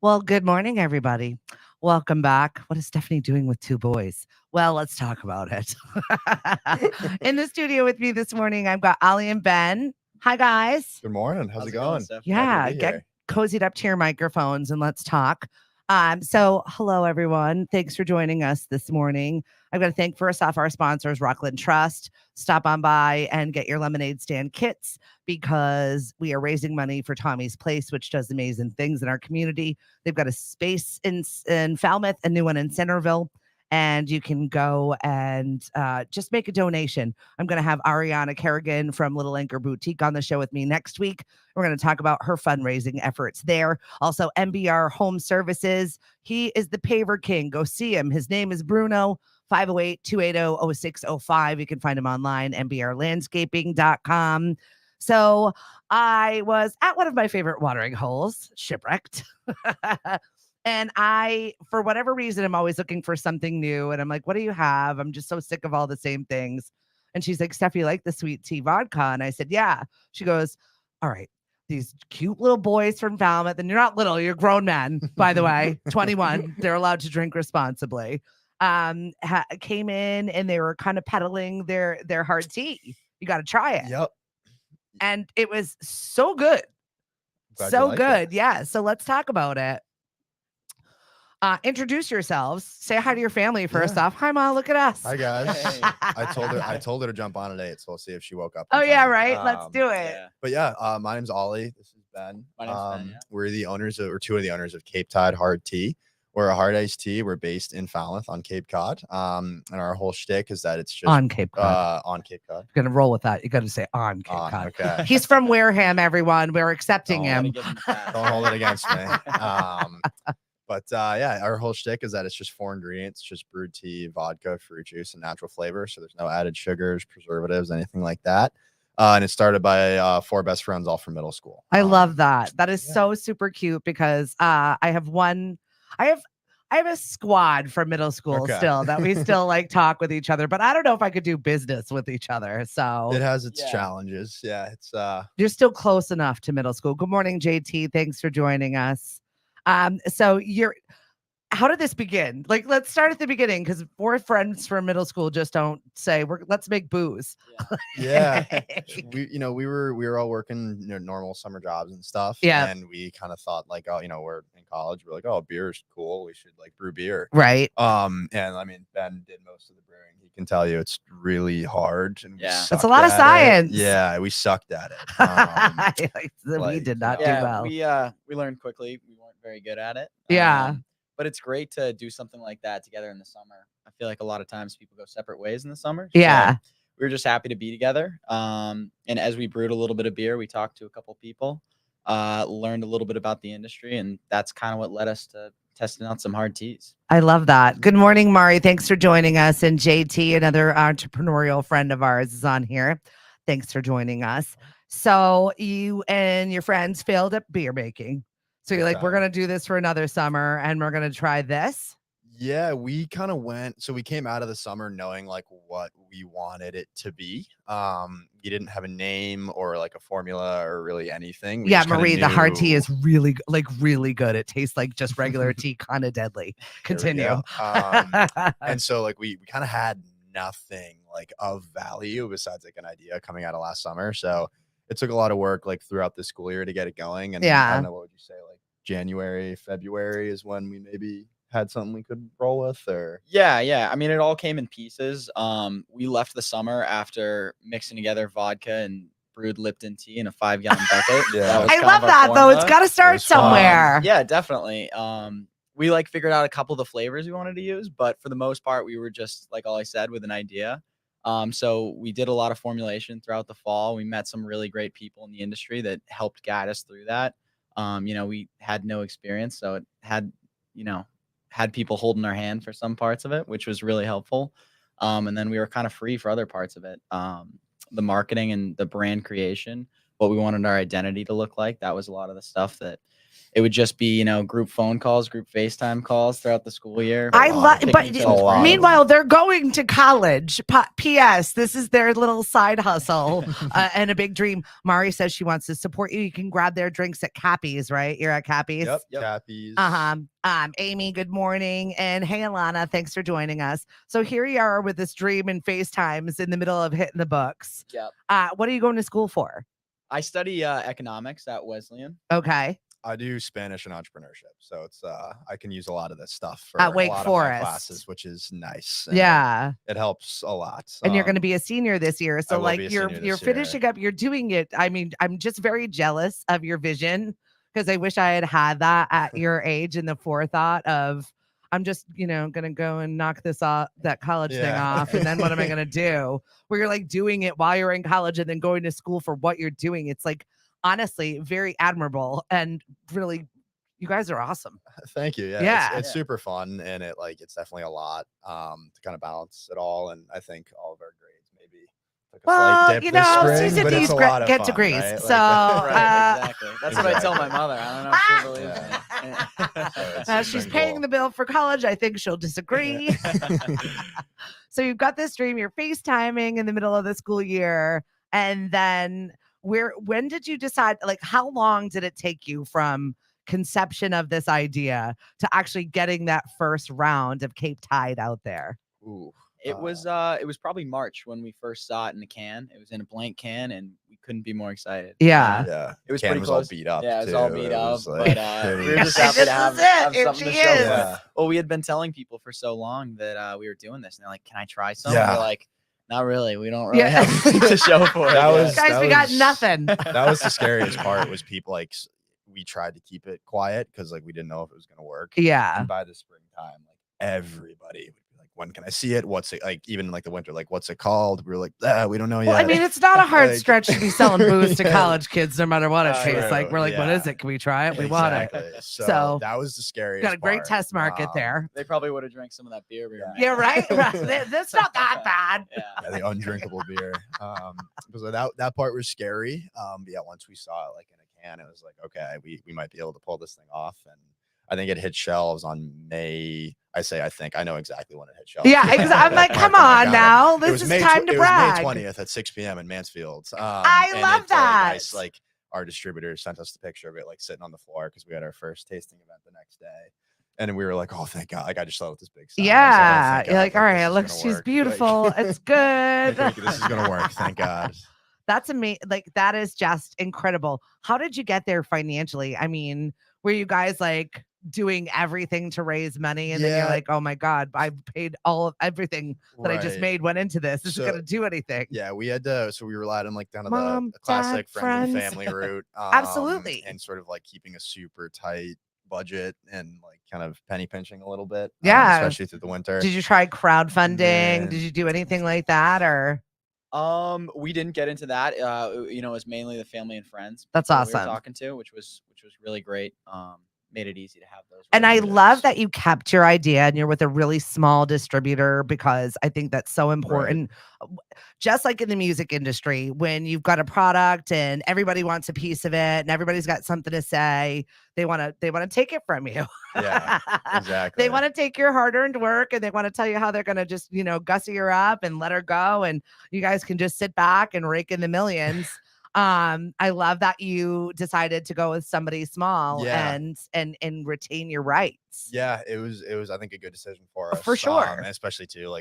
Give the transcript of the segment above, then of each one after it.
Well, good morning, everybody. Welcome back. What is Stephanie doing with two boys? Well, let's talk about it. In the studio with me this morning, I've got Ollie and Ben. Hi, guys. Good morning. How's it going? Steph? Yeah, Happy to be get here. cozied up to your microphones and let's talk. So hello everyone. Thanks for joining us this morning. I've got to thank first off our sponsors, Rockland Trust. Stop on by and get your lemonade stand kits because we are raising money for Tommy's Place, which does amazing things in our community. They've got a space in Falmouth, a new one in Centerville. And you can go and just make a donation. I'm going to have Ariana Kerrigan from Little Anchor Boutique on the show with me next week. We're going to talk about her fundraising efforts there. Also, MBR Home Services. He is the paver king. Go see him. His name is Bruno, 508-280-0605. You can find him online, mbrlandscaping.com. So I was at one of my favorite watering holes, Shipwrecked. And for whatever reason, I'm always looking for something new. And I'm like, what do you have? I'm just so sick of all the same things. And she's like, Steph, you like the sweet tea vodka? And I said, yeah. She goes, all right, these cute little boys from Falmouth, and you're not little, you're grown men, by the way, 21. They're allowed to drink responsibly. Came in and they were kind of peddling their hard tea. You got to try it. Yep. And it was so good. Glad you So like good. it. Yeah. So let's talk about it. Introduce yourselves. Say hi to your family first off. Hi, Ma. Look at us. Hi guys. Hey. I told her to jump on today, so we'll see if she woke up. Oh in yeah, time. right. Let's do it. Yeah. But yeah, my name's Ollie. This is Ben. My name's Ben, yeah. We're the owners of, or two of the owners of Cape Cod Hard Tea. We're a hard iced tea. We're based in Falmouth on Cape Cod. And our whole shtick is that it's just On Cape Cod. on Cape Cod. You're gonna roll with that. You got to say on Cape Cod. Okay. He's from Wareham, everyone. We're accepting Oh, him. Don't hold it against me. But yeah, our whole shtick is that it's just 4 ingredients, just brewed tea, vodka, fruit juice, and natural flavor. So there's no added sugars, preservatives, anything like that. And it started by 4 best friends all from middle school. I love that. That is yeah. so super cute because I have a squad from middle school Okay. still that we still like talk with each other, but I don't know if I could do business with each other. So It has its Yeah. challenges. Yeah, it's you're still close enough to middle school. Good morning, JT. Thanks for joining us. So how did this begin? Like, let's start at the beginning because 4 friends from middle school just don't say let's make booze. yeah. we were all working normal summer jobs and stuff. Yeah. And we kind of thought like, oh, we're in college. We're like, oh, beer is cool. We should like brew beer. Right. And I mean, Ben did most of the brewing. He can tell you it's really hard. And we Yeah. That's a sucked lot of at it. science. Yeah, we sucked at it. We like, did not do Yeah, well. we learned quickly. We weren't very good at it. Yeah. But it's great to do something like that together in the summer. I feel like a lot of times people go separate ways in the summer. Yeah. So we were just happy to be together. And as we brewed a little bit of beer, we talked to a couple people, learned a little bit about the industry, and that's kind of what led us to testing out some hard teas. I love that. Good morning, Mari. Thanks for joining us. And JT, another entrepreneurial friend of ours, is on here. Thanks for joining us. So you and your friends failed at beer making. So you're like, we're going to do this for another summer and we're going to try this. Yeah, we kind of we came out of the summer knowing like what we wanted it to be. We didn't have a name or like a formula or really anything. We Yeah, just kinda Marie, the hard tea knew- is really good. It tastes like just regular tea, kind of deadly. There we Continue. go. And so like we kind of had nothing like of value besides like an idea coming out of last summer. So it took a lot of work like throughout the school year to get it going. And Yeah. I don't know, what would you say, like January, February is when we maybe had something we could roll with? Or Yeah. I mean, it all came in pieces. We left the summer after mixing together vodka and brewed Lipton tea in a 5-gallon bucket. Yeah. That was I kind love of our that though. It's formula. got to start was fun. somewhere. Yeah, definitely. We like figured out a couple of the flavors we wanted to use, but for the most part, we were just like Ollie said, with an idea. So we did a lot of formulation throughout the fall. We met some really great people in the industry that helped guide us through that. We had no experience, so it had people holding our hand for some parts of it, which was really helpful. And then we were kind of free for other parts of it. The marketing and the brand creation what we wanted our identity to look like. That was a lot of the stuff that it would just be, group phone calls, group FaceTime calls throughout the school year. I love, picking but each other's lot of brains. meanwhile, they're going to college. P.S. This is their little side hustle and a big dream. Mari says she wants to support you. You can grab their drinks at Cappy's, right? You're at Cappy's. Yep. Yep. Cappies. Amy, good morning. And hey, Alana, thanks for joining us. So here you are with this dream and FaceTimes in the middle of hitting the books. Yep. What are you going to school for? I study economics at Wesleyan. Okay. I do Spanish and entrepreneurship, so it's I can use a lot of this stuff for At Wake a lot Forest. of my classes, which is nice. And Yeah. it helps a lot. And you're going to be a senior this year. So will like be a you're senior this you're finishing up, you're doing it. I mean, I'm just very jealous of your vision because I wish I had that at your age and the forethought of I'm just, going to go and knock this off, that college thing Yeah. off. And then what am I going to do? Where you're like doing it while you're in college and then going to school for what you're doing. It's like, honestly, very admirable and really, you guys are awesome. Thank you. Yeah. Yeah. It's super fun, and it's definitely a lot to kind of balance it all. And I think all of our grades maybe took a Well, slight dip this spring, but it's a lot of get fun, degrees. right? So Right, exactly. That's what I tell my exactly. mother. I don't know if she believes Yeah. me. So it's she's been paying cool. the bill for college. I think she'll disagree. So you've got this dream, you're FaceTiming in the middle of the school year. And then when did you decide, like, how long did it take you from conception of this idea to actually getting that first round of Cape Tide out there? Ooh. It was probably March when we first saw it in the can. It was in a blank can, and we couldn't be more excited. Yeah. Yeah. It was Can pretty was close. all beat up. Yeah, it was too. all beat It up. was like But we pretty- were just happy This to have, is it. have Here something to she show is. for it. Yeah. Well, we had been telling people for so long that we were doing this, and they're like, "Can I try some?" Yeah. We're like, "Not really. We don't really Yeah. have anything to show for it." That Yeah. was- Guys, we got was- nothing. That was the scariest part. Was people we tried to keep it quiet because we didn't know if it was gonna work. Yeah. And by the springtime, everybody would be like, "When can I see it? What's it like?" Even the winter, what's it called? We were like, we don't know yet. Well, I mean, it's not a hard Like- stretch to be selling booze to Yeah. college kids, no matter what it Oh, tastes yeah. like. We're like, what Yeah. is it? Can we try it? We want it. Exactly. So, So, that was the scariest. Got a great part. test market there. They probably would have drank some of that beer we were Yeah. making. Yeah, right? That's not that bad. Yeah. Yeah, the undrinkable beer. So that part was scary. But yeah, once we saw it in a can, it was like, okay, we might be able to pull this thing off. And I think it hit shelves on May. I think I know exactly when it hit shelves. Yeah, I'm like, come on now. This is time to brag. It was May 20th at 6 p.m. in Mansfield. I and love that. Our distributor sent us the picture of it sitting on the floor because we had our first tasting event the next day. And we were like, oh, thank God. I just saw it with this big sign. Yeah. I was You're like, all right, this it is looks, gonna she's work. beautiful. It's good. This is going to work. Thank God. That's amazing. That is just incredible. How did you get there financially? I mean, were you guys doing everything to raise money and then you're Yeah. like, oh my God, I paid everything that I just Right. made went into this. This So- is going to do anything. Yeah, we had to, so we relied on down to Mom, the classic Dad, friends and friends. family route. Absolutely. And sort of keeping a super tight budget and kind of penny pinching a little bit. Yeah. Especially through the winter. Did you try crowdfunding? then- Did you do anything like that? Or We didn't get into that. It was mainly the family and friends. That's people we were awesome. talking to, which was really great. Made it easy to have those. And I relationships. love that you kept your idea and you're with a really small distributor because I think that's so important. Just like in the music industry, when you've got a product and everybody wants a piece of it and everybody's got something to say, they want to take it from you. Yeah, exactly. They want to take your hard-earned work and they want to tell you how they're going to just, gussy her up and let her go. And you guys can just sit back and rake in the millions. I love that you decided to go with somebody small Yeah. and retain your rights. Yeah, it was I think a good decision for us. For sure. And especially too,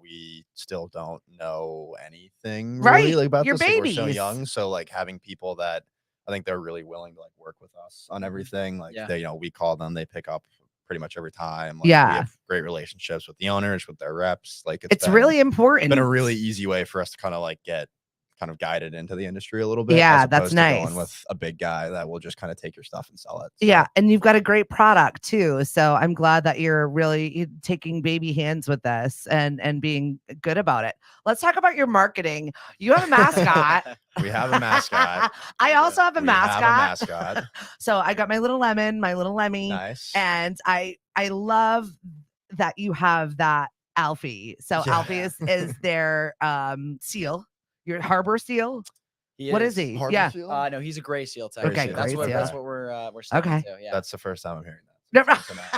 we still don't know anything Right, really about you're this. We're so babies. young. So having people that I think they're really willing to work with us on everything. Yeah. They, we call them, they pick up pretty much every time. Yeah. We have great relationships with the owners, with their reps. It's really important. been a really easy way for us to kind of get kind of guided into the industry a little bit. Yeah, as that's opposed to nice. going with a big guy that will just kind of take your stuff and sell it. Yeah, and you've got a great product too. So I'm glad that you're really taking baby hands with this and being good about it. Let's talk about your marketing. You have a mascot. We have a mascot. I also have a We mascot. have a mascot. So I got my little lemon, my little Lemmy, Nice. and I love that you have that Alfie. So Yeah. Alfie is their seal, your harbor seal. What is he? Harbor Yeah. seal? No, he's a gray seal type. Okay, that's gray what seal. we're sticking Okay. to. Yeah. That's the first time I'm hearing that. Never.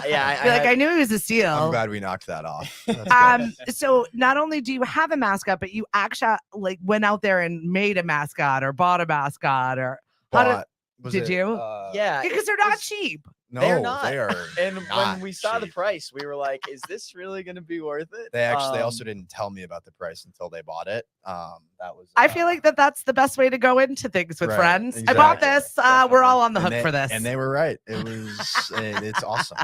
Yeah, You're like, had- I knew he was a I'm seal. glad we knocked that off. That's good. So not only do you have a mascot, but you actually like went out there and made a mascot or bought a mascot or how Bought- was did it, you? yeah, because it they're not was- cheap. No, They're not. they are. And not when we saw the cheap. price, we were like, "Is this really going to be worth it?" They also didn't tell me about the price until they bought it. That was. I feel like that's the best way to go into things with Right, friends. I bought exactly. this. We're all on the And hook they- for this. And they were right. It was. It's awesome.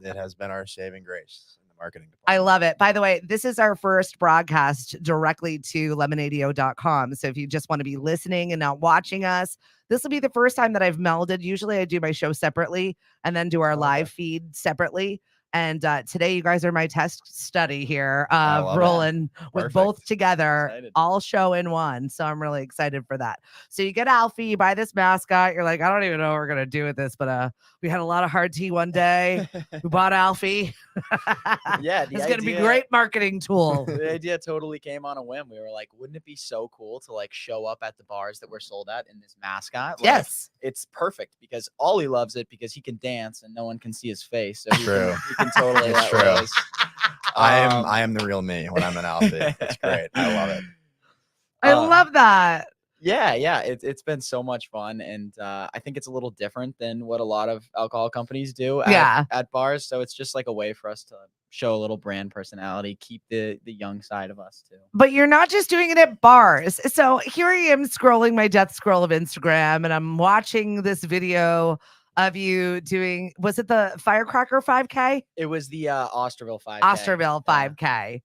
It has been our saving grace in the marketing department. I love it. By the way, this is our first broadcast directly to lemonadio.com. So if you just want to be listening and not watching us, this will be the first time that I've melded. Usually I do my show separately and then do our live feed separately. And today you guys are my test study here, love it. rolling with both Perfect. together, Excited. all show in one. So I'm really excited for that. So you get Alfie, you buy this mascot. You're like, I don't even know what we're going to do with this, but we had a lot of hard tea one day. We bought Alfie. Yeah, the It's going to be idea- great marketing tool. The idea totally came on a whim. We were like, "Wouldn't it be so cool to like show up at the bars that we're sold at in this mascot?" Like, Yes. it's perfect because Ollie loves it because he can dance and no one can see his face. So True. he can totally It's let true. loose. I am the real me when I'm an Alfie. It's great. I love it. I Uh, love that. Yeah. It's been so much fun, and I think it's a little different than what a lot of alcohol companies do at bars. So it's just like a way for us to show a little brand personality, keep the young side of us too. But you're not just doing it at bars. So here I am scrolling my death scroll of Instagram and I'm watching this video of you doing, was it the Firecracker 5K? It was the Osterville 5K. Osterville 5K.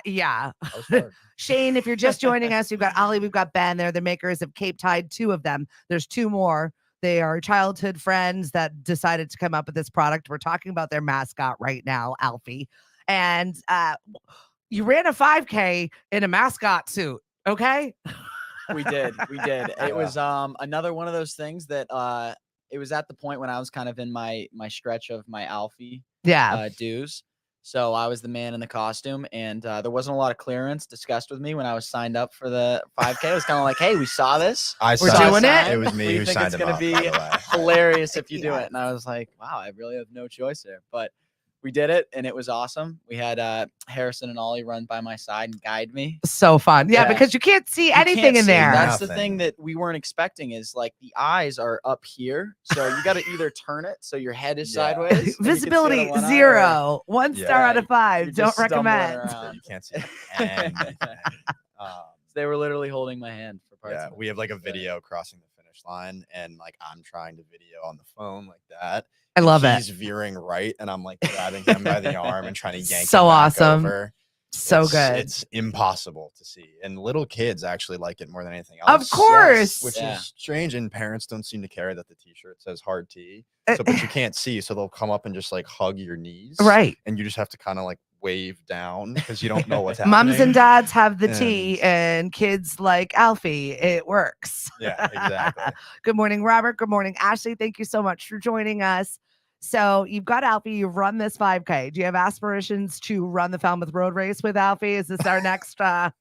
Yeah. That was hard. Shane, if you're just joining us, we've got Ollie, we've got Ben. They're the makers of Cape Cod, 2 of them. There's 2 more. They are childhood friends that decided to come up with this product. We're talking about their mascot right now, Alfie. And you ran a 5K in a mascot suit, okay? We did. It Yeah. was another one of those things that it was at the point when I was kind of in my stretch of my Alfie Yeah. dues. So I was the man in the costume, and there wasn't a lot of clearance discussed with me when I was signed up for the 5K. It was kind of like, "Hey, we saw this. We're signed doing it. It was me We who think signed it's him gonna up. be by the way. hilarious if you do Yes. it." And I was like, "Wow, I really have no choice there." But we did it, and it was awesome. We had Harrison and Ollie run by my side and guide me. So fun. Yeah, Yeah. because you can't see You anything can't in see. there. That's the Nothing. thing that we weren't expecting is like the eyes are up here. So you got to either turn it so your head is Yeah. sideways. and you can see out of Visibility one eye, or 0. 1 Yeah. star out of 5. you're Don't just stumbling recommend. around. You can't see anything. They were literally holding my hand for parts. Yeah, of it. we have like a It was video crossing the finish line, and like I'm trying to video on the phone like that. I love it. He's veering right, and I'm like grabbing him by the arm and trying to yank So him back awesome. over. So It's- good. It's impossible to see, and little kids actually like it more than anything Of else. course. Which Yeah. is strange, and parents don't seem to care that the T-shirt says hard T. Uh, So, but you can't see, so they'll come up and just like hug your knees, Right. And you just have to kind of like wave down because you don't know what's happening. Mums and dads have the T and kids like Alfie. It works. Yeah, exactly. Good morning, Robert. Good morning, Ashley. Thank you so much for joining us. So you've got Alfie, you've run this 5K. Do you have aspirations to run the Falmouth Road Race with Alfie? Is this our next? that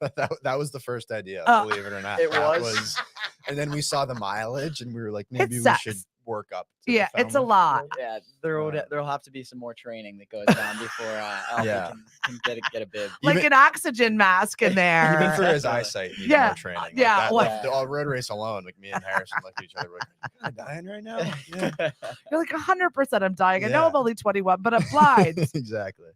was the first idea, Oh. believe it or not. It That was. and then we saw the mileage, and we were like, maybe we sucks. should work up. To the Yeah, it's a Falmouth lot. Road. Yeah, there'll have to be some more training that goes down before Alfie Yeah. can get a bid. Like Even- an oxygen mask in there. Even for his Definitely. eyesight, needs Yeah, more training. Like yeah, that, well- like the road race alone, like me and Harrison looked at each other, we're like, "Are you kinda dying right now?" Yeah, You're like 100% I'm dying. I know Yeah. I'm only 21, but I'm blind. exactly.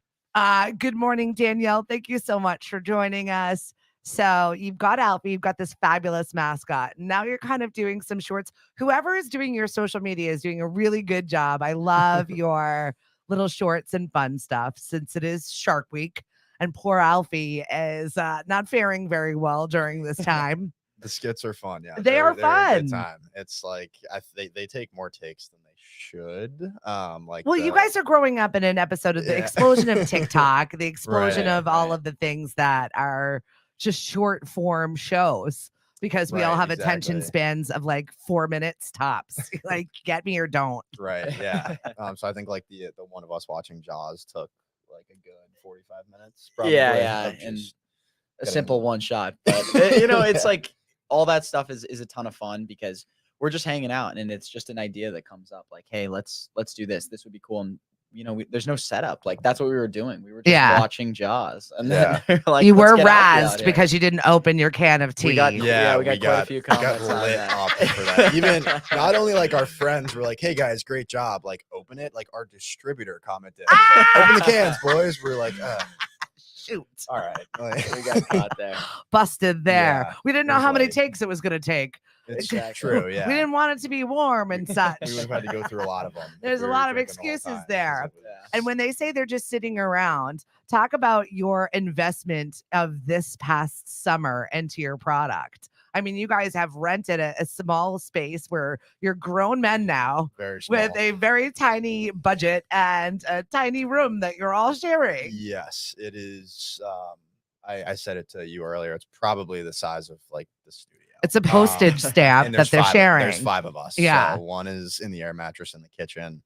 Good morning, Danielle. Thank you so much for joining us. So you've got Alfie, you've got this fabulous mascot. Now you're kind of doing some shorts. Whoever is doing your social media is doing a really good job. I love your little shorts and fun stuff since it is Shark Week. And poor Alfie is not faring very well during this time. The skits are fun. Yeah, They are they're a good fun. time. It's like they take more takes than they should. Like Well, you the- guys are growing up in an episode of the Yeah. explosion of TikTok, the explosion Right, of all right. of the things that are just short form shows because we all Right, have attention exactly. spans of like 4 minutes tops. Like, get me or don't. Right. Yeah. So I think like the one of us watching Jaws took like a good 45 minutes. Probably, Yeah, of and just a getting- simple one shot. But it's like all that stuff is a ton of fun because we're just hanging out and it's just an idea that comes up like, hey, let's do this. This would be cool. And there's no setup. Like that's what we were doing. We were just watching Jaws, and then like you let's were get happy out razzed here. because you didn't open your can of tea. We got quite a few comments got on lit that. up for that. Even not only like our friends were like, "Hey guys, great job!" Like open it. Like our distributor commented, like, "Open the cans, boys." We're like, shoot. all right. Like, We got caught there. Busted there. Yeah, We didn't it know was how many like- takes it was going to take. it's Exactly. true. Yeah. We didn't want it to be warm and such. We would have had to go through a lot of them. There's if we a were lot of drinking the whole excuses time, 'cause there. it was- And when they say they're just sitting around, talk about your investment of this past summer into your product. I mean, you guys have rented a small space where you're grown men now very small. with a very tiny budget and a tiny room that you're all sharing. Yes, it is. I said it to you earlier. It's probably the size of like the studio. It's a postage stamp and that there's they're five- sharing. There's 5 of us. Yeah. So one is in the air mattress in the kitchen.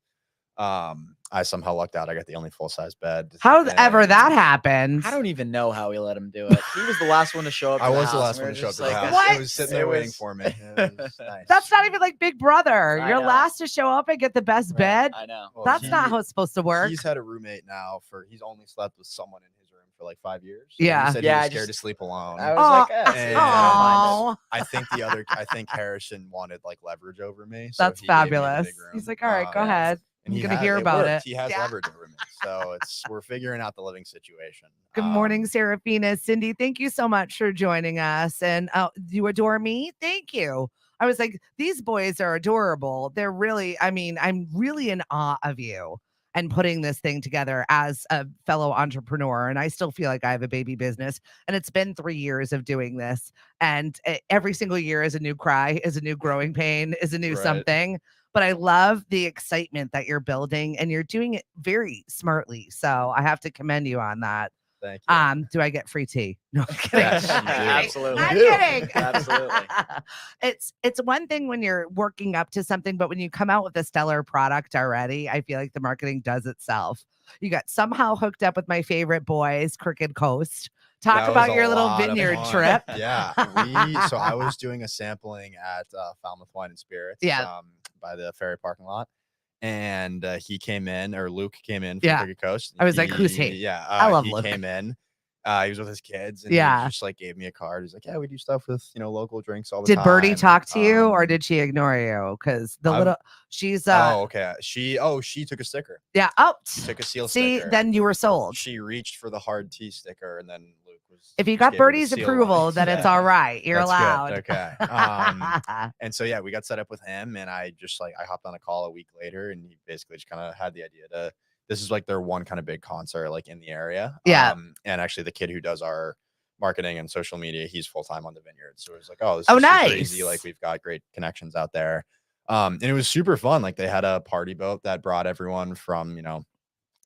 I somehow lucked out. I got the only full size bed. However and that happened. I don't even know how we let him do it. He was the last one to show up. I to was the house, last and we one to were show up just to the like, house. What? It was sitting there waiting for me. It was nice. That's not even like Big Brother. I You're know. last to show up and get the best Right, bed. I know. Well, That's he- not how it's supposed to work. He's had a roommate now he's only slept with someone in his room for like 5 years. Yeah. He said Yeah, he I was scared just- to sleep alone. I was like, and- Oh, I think Harrison wanted like leverage over me. So that's he gave me the fabulous. big room. He's like, all right, go Yeah. ahead. And I'm he gonna has- hear it about worked. it. He has Yeah. leverage over me. So we're figuring out the living situation. Good morning, Serafina. Cindy, thank you so much for joining us. And you adore me? Thank you. I was like, these boys are adorable. They're really, I mean, I'm really in awe of you and putting this thing together as a fellow entrepreneur. And I still feel like I have a baby business. And it's been 3 years of doing this. And every single year is a new cry, is a new growing pain, is a new Right. something. But I love the excitement that you're building and you're doing it very smartly. So I have to commend you on that. Thank you. Do I get free tea? No, I'm kidding. Yes, you do. Absolutely. I'm You do. kidding. Absolutely. It's one thing when you're working up to something, but when you come out with a stellar product already, I feel like the marketing does itself. You got somehow hooked up with my favorite boys, Crooked Coast. Talk That about was your a little lot of vineyard fun. trip. Yeah. So I was doing a sampling at Falmouth Wine and Spirits by the ferry parking lot. And he came in, or Luke came in from Yeah. Crooked Coast. I was like, who's he? Yeah. I love he Luke. came in. He was with his kids and Yeah. he just like gave me a card. He's like, yeah, we do stuff with, local drinks all the Did time. Birdie talk to you or Um, did she ignore you? Because the I've- little she's Oh, okay. She took a sticker. yeah. Oh, She took a seal see, sticker. then you were sold. She reached for the hard tea sticker and then Luke was. If you just got gave her the Birdie's seal approval, one. then it's Yeah. all right. You're That's allowed. good. Okay. And so yeah, we got set up with him, and I just I hopped on a call a week later, and he basically just kind of had the idea to. This is like their one kind of big concert like in the area. Yeah. And actually, the kid who does our marketing and social media, he's full time on the vineyard. So it was like, oh, this Oh, is super nice. easy. Like we've got great connections out there. And it was super fun. Like they had a party boat that brought everyone from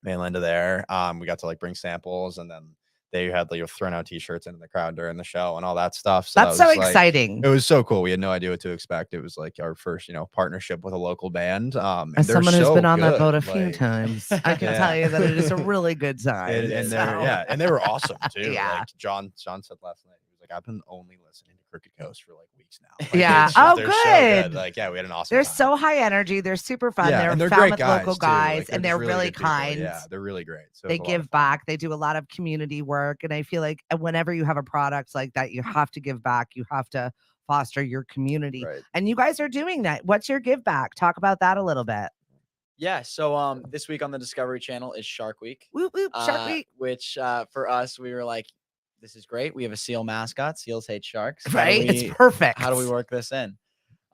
mainland to there. We got to like bring samples, and then they had throwing out t-shirts into the crowd during the show and all that stuff. So That's that so was, like, exciting. it was so cool. We had no idea what to expect. It was like our first, partnership with a local band. And As they're someone who's so been on that good, boat a few like- times, I can Yeah. tell you that it is a really good time. and So- and they were awesome too. Yeah. Like John said last night, he was like, I've been only listening to Crooked Coast for like weeks now. Like, Yeah. it's just- Oh, they're so good. Like, yeah, we had an awesome They're time. so high energy. They're super fun. Yeah, They're, and they're Falmouth great guys local too. guys, Like, and just they're really good people. kind. Yeah, they're really great. So it They was a lot of give fun. back. They do a lot of community work. And I feel like whenever you have a product like that, you have to give back. You have to foster your community. Right. And you guys are doing that. What's your give back? Talk about that a little bit. Yeah. So this week on the Discovery Channel is Shark Week. Whoop, whoop, Shark Week. Which for us, we were like, this is great. We have a seal mascot. Seals hate sharks. How do Right? we- It's perfect. How do we work this in?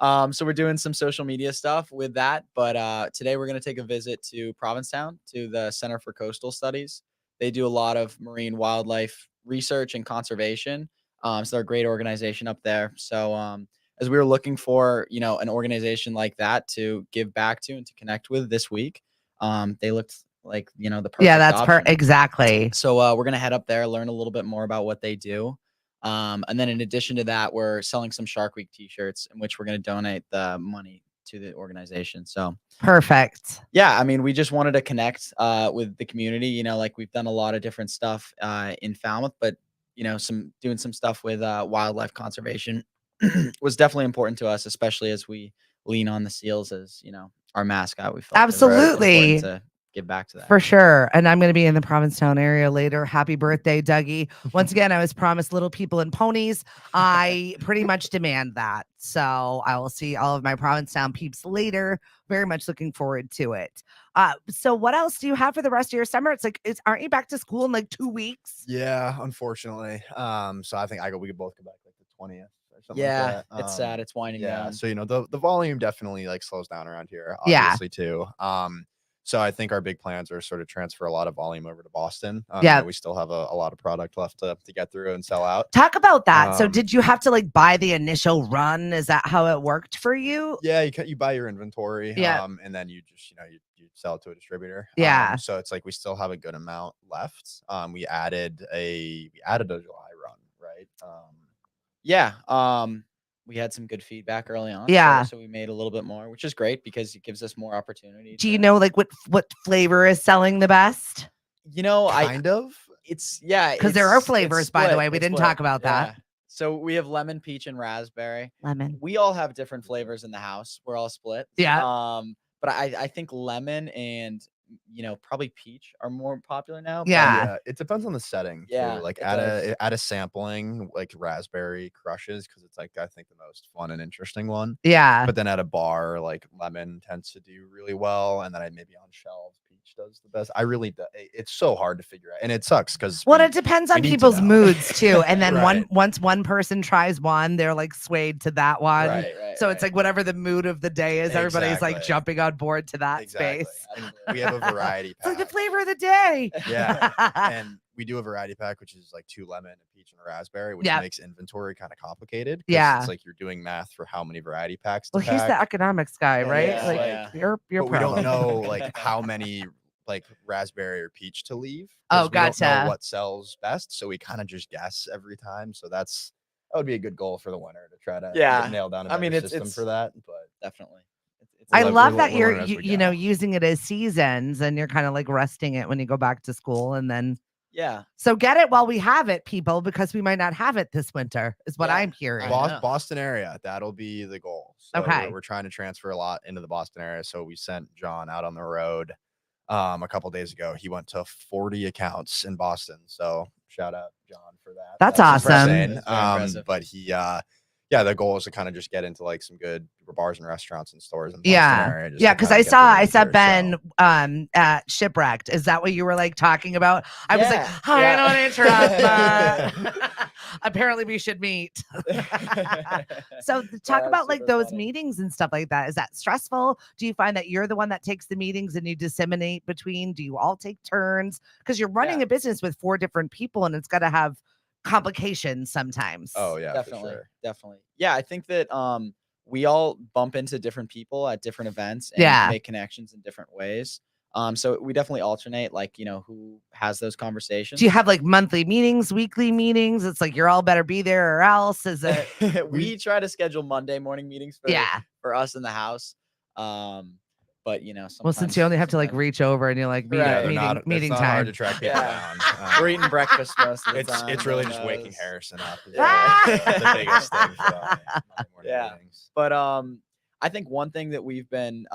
So we're doing some social media stuff with that. But today we're going to take a visit to Provincetown, to the Center for Coastal Studies. They do a lot of marine wildlife research and conservation. So they're a great organization up there. So as we were looking for, an organization like that to give back to and to connect with this week, they looked like, the perfect Yeah, that's option. exactly. So we're going to head up there, learn a little bit more about what they do. And then in addition to that, we're selling some Shark Week t-shirts in which we're going to donate the money to the organization. So Perfect. yeah, I mean, we just wanted to connect with the community, like we've done a lot of different stuff in Falmouth, but doing some stuff with wildlife conservation was definitely important to us, especially as we lean on the seals as, our mascot. We felt it was Absolutely. important to give back to that. For sure. And I'm going to be in the Provincetown area later. Happy birthday, Dougie. Once again, I was promised little people and ponies. I pretty much demand that. So I will see all of my Provincetown peeps later. Very much looking forward to it. So what else do you have for the rest of your summer? It's like, aren't you back to school in like 2 weeks? Yeah, unfortunately. So I think we could both go back like the 20th or something like Yeah, that. it's sad. It's winding Yeah, down. so the volume definitely like slows down around here, Yeah. obviously too. So I think our big plans are sort of transfer a lot of volume over to Boston. Yeah. We still have a lot of product left to get through and sell out. Talk about that. So Um, did you have to like buy the initial run? Is that how it worked for you? Yeah, you buy your inventory, Yeah. and then you just you sell it to a distributor. Yeah. So it's like we still have a good amount left. We added a July run, right? Yeah. We had some good feedback early on. Yeah. So we made a little bit more, which is great because it gives us more opportunity. Do you know like what flavor is selling the best? Kind of. Because Because there are flavors, by the way. We didn't talk about that. So we have lemon, peach, and raspberry. Lemon. We all have different flavors in the house. We're all split. Yeah. But I think lemon and probably peach are more popular now. but Yeah. It depends on the setting. Yeah, Too. Like it add a sampling like raspberry crushes because it's like I think the most fun and interesting one. Yeah. But then at a bar, like lemon tends to do really well, and then maybe on shelves, peach does the best. It's so hard to figure out, and it sucks because Well, it depends on need to people's know. moods too. And then Right. once one person tries one, they're like swayed to that one. Right. So it's like whatever the mood of the day is, everybody's like Exactly. jumping on board to that Exactly. space. And we have a variety It's like pack. the flavor of the day. Yeah. And we do a variety pack, which is like 2 lemon, a peach, and a raspberry, which Yeah. makes inventory kind of complicated. 'Cause Yeah. It's like you're doing math for how many variety packs to Well, he's the pack. economics guy, right? Yeah, like yeah. you're But we don't pro. know like how many like raspberry or peach to leave. Oh, 'Cause we don't know gotcha. what sells best, so we kind of just guess every time. So that would be a good goal for the winter to try to Yeah. nail down a I better mean, it's- system for that. But Definitely. It's I We're love we're that we're you're learning as we you know go. using it as seasons and you're kind of like resting it when you go back to school and then Yeah. so get it while we have it, people, because we might not have it this winter, is what Yeah. I'm hearing. I know. Boston area, that'll be the goal. So Okay. we're trying to transfer a lot into the Boston area. So we sent John out on the road a couple days ago. He went to 40 accounts in Boston. So shout out John for that. That's That was awesome. insane. That's very impressive. But he the goal is to kind of just get into like some good bars and restaurants and stores in the Yeah. Boston area. just Yeah, to because kinda I get saw the winter Ben show. at Shipwrecked. Is that what you were like talking about? I was like, Yeah, I yeah. don't interrupt. Apparently we should meet. So talk that's about like super those funny. meetings and stuff like that. Is that stressful? Do you find that you're the one that takes the meetings and you disseminate between? Do you all take turns? Because you're running Yeah. a business with 4 different people and it's got to have complications sometimes. Oh yeah, Definitely. for sure. Definitely. Yeah, I think that we all bump into different people at different events and Yeah. make connections in different ways. So we definitely alternate, like, who has those conversations. Do you have like monthly meetings, weekly meetings? It's like you're all better be there or else. Is it? we try to schedule Monday morning meetings for, Yeah. for us in the house. But Well, since you only have to like sometimes reach over and you're like Right. They're meeting it's meeting not time. hard to track people Yeah. down. we're eating breakfast most of the time. It's really no just one waking knows. Harrison up. Is Yeah. the biggest thing for Monday morning Yeah. meetings. But I think one thing that we've been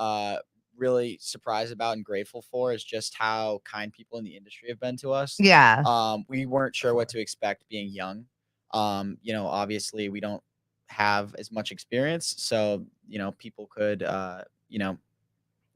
really surprised about and grateful for is just how kind people in the industry have been to us. Yeah. We weren't sure what to expect being young. Obviously we don't have as much experience, so people could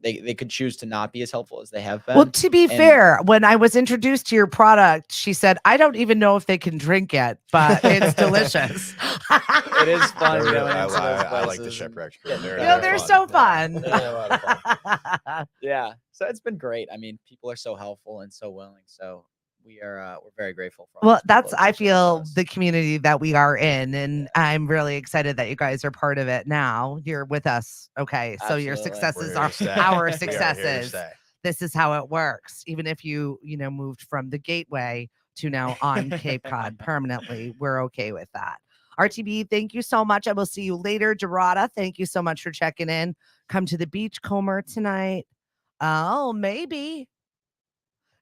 they could choose to not be as helpful as they have been. Well, to be And- fair, when I was introduced to your product, she said, I don't even know if they can drink it, but it's delicious. It is fun They're going really- into those I like the places and shipwreck crew. getting They're, drunk. they're fun. so Yeah. fun. They're a lot of fun. Yeah, so it's been great. I mean, people are so helpful and so willing. So we're very grateful for. all Well, those people that's, that I reach out to feel, us. the community that we are in. And I'm really excited that you guys are part of it now. You're with us. Okay. So your Absolutely. successes We're are here to stay. our We are here to successes. stay. This is how it works. Even if you moved from the Gateway to now on Cape Cod permanently, we're okay with that. RTB, thank you so much. I will see you later. Gerada, thank you so much for checking in. Come to the Beachcomber tonight. Oh, maybe.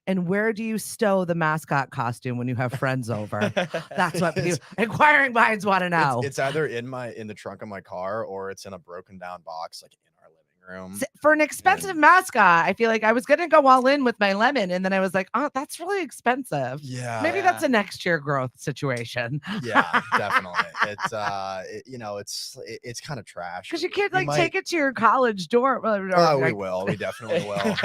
And where do you stow the mascot costume when you have friends over? That's what inquiring minds want to know. It's either in the trunk of my car or it's in a broken down box like in our living room. For an expensive mascot, I feel like I was gonna go all in with my lemon, and then I was like, oh, that's really expensive. Yeah, Maybe that's a next year growth situation. Yeah, definitely. It's it's kind of trash Because you can't take it to your college dorm. We will. We definitely will.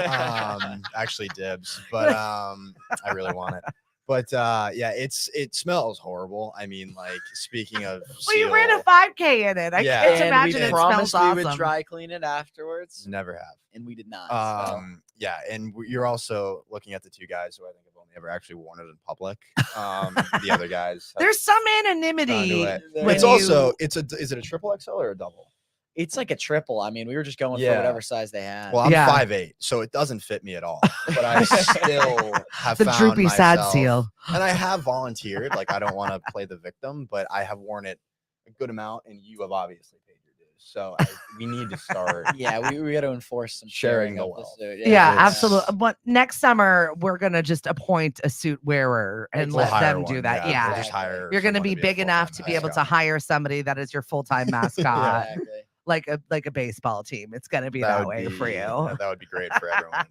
Actually, dibs, but I really want it. But yeah, it smells horrible. I mean, like speaking of, well, you ran a 5K in it. I can't imagine it smells awesome. We would dry clean it afterwards. Never have, and we did not. Yeah, and you're also looking at the two guys who I think have only ever actually worn it in public. The other guys, there's some anonymity. It's also is it a triple XL or a double? It's like a triple. I mean, we were just going for whatever size they had. Well, I'm 5'8", so it doesn't fit me at all. But I still have the found droopy myself, sad seal. And I have volunteered. Like, I don't want to play the victim, but I have worn it a good amount, and you have obviously paid your dues. So we need to start. Yeah, we got to enforce some sharing the wealth. Yeah, absolutely. But next summer, we're gonna just appoint a suit wearer and let them do that. Yeah, we'll just hire. You're gonna be big enough to be able to hire somebody that is your full-time mascot. Exactly. Like a baseball team. It's going to be that way for you. That would be great for everyone.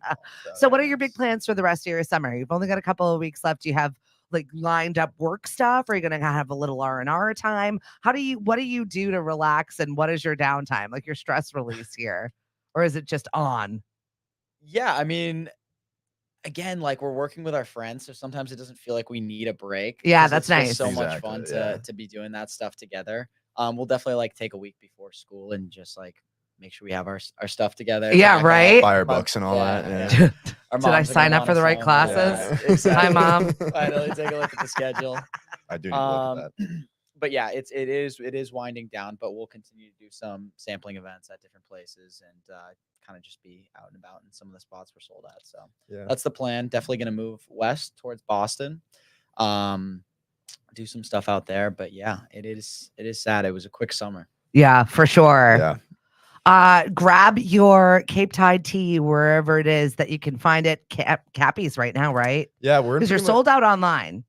So what are your big plans for the rest of your summer? You've only got a couple of weeks left. Do you have lined up work stuff? Are you going to have a little R&R time? What do you do to relax, and what is your downtime? Like your stress release here? Or is it just on? Yeah, I mean, again, like we're working with our friends, so sometimes it doesn't feel like we need a break. Yeah, that's nice. It's so much fun to be doing that stuff together. We'll definitely take a week before school and just make sure we have our stuff together. Yeah, right. Buy our books and all that. Yeah. Did I sign up for the right classes? Yeah, exactly. Hi, Mom. Finally, take a look at the schedule. I do need to look at that. But yeah, it is winding down, but we'll continue to do some sampling events at different places and kind of just be out and about in some of the spots we're sold at. So that's the plan. Definitely going to move west towards Boston. Do some stuff out there, but yeah, it is sad. It was a quick summer. Yeah, for sure. Yeah. Grab your Cape Tide tea wherever it is that you can find it. Cappies right now, right? Yeah, because you're sold out online.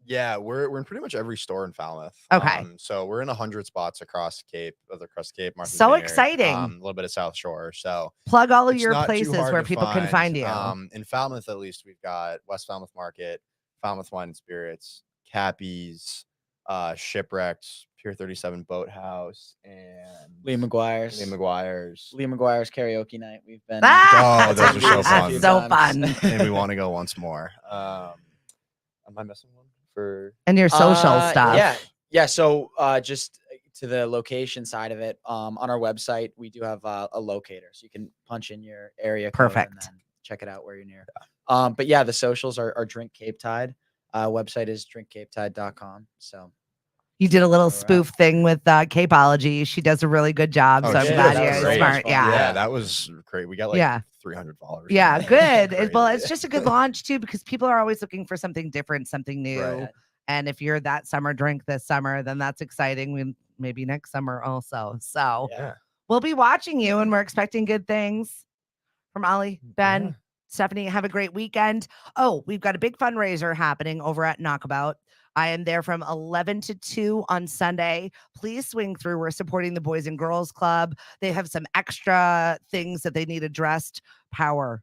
Yeah, we're in pretty much every store in Falmouth. Okay. So we're in 100 spots across Cape. Martha's so Vineyard, exciting. A little bit of South Shore. So plug all of your places where people can find you. In Falmouth, at least, we've got West Falmouth Market, Falmouth Wine and Spirits, Cappies, Shipwrecks, Pier 37 Boathouse, and Lee McGuire's karaoke night. We've been those are so fun. So fun. And we want to go once more. Am I missing one for and your social stuff? Yeah. So just to the location side of it, on our website we do have a locator, so you can punch in your area code and then check it out where you're near. But yeah, the socials are Drink Cape Tide. Website is drinkcapetide.com. So you did a little spoof thing with Capeology. She does a really good job. So I'm glad you're smart. Yeah, that was great. We got 300 followers. Yeah, good. It's just a good launch too, because people are always looking for something different, something new. Right. And if you're that summer drink this summer, then that's exciting. Maybe next summer also. So we'll be watching you, and we're expecting good things from Ollie, Ben. Yeah. Stephanie, have a great weekend. Oh, we've got a big fundraiser happening over at Knockabout. I am there from 11 to 2 on Sunday. Please swing through. We're supporting the Boys and Girls Club. They have some extra things that they need addressed. Power.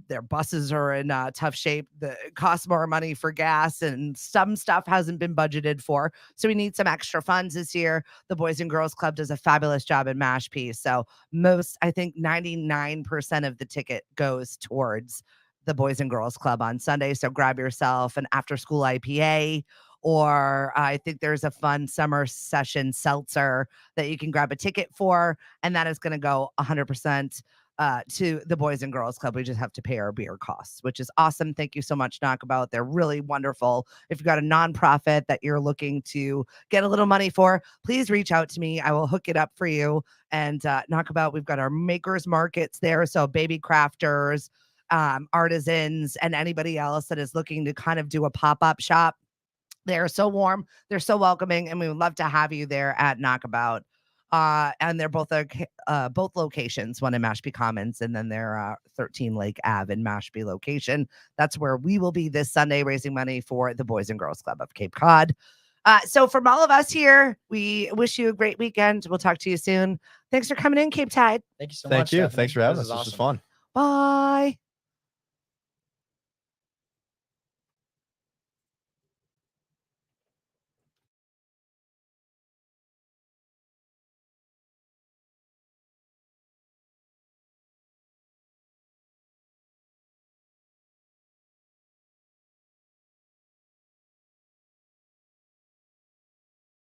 Their buses are in tough shape. It costs more money for gas, and some stuff hasn't been budgeted for. So we need some extra funds this year. The Boys and Girls Club does a fabulous job in Mashpee. So I think 99% of the ticket goes towards the Boys and Girls Club on Sunday. So grab yourself an after-school IPA, or I think there's a fun summer session seltzer that you can grab a ticket for, and that is going to go 100% to the Boys and Girls Club. We just have to pay our beer costs, which is awesome. Thank you so much, Knockabout. They're really wonderful. If you've got a nonprofit that you're looking to get a little money for, please reach out to me. I will hook it up for you. And Knockabout, we've got our makers markets there. So baby crafters, artisans, and anybody else that is looking to kind of do a pop-up shop. They're so warm. They're so welcoming. And we would love to have you there at Knockabout. And they're both locations, one in Mashpee Commons and then their 13 Lake Ave in Mashpee location. That's where we will be this Sunday, raising money for the Boys and Girls Club of Cape Cod. So from all of us here, we wish you a great weekend. We'll talk to you soon. Thanks for coming in, Cape Tide. Thank you so Thank much. you. Stephanie. Thanks for having us. This This was awesome. fun. Bye.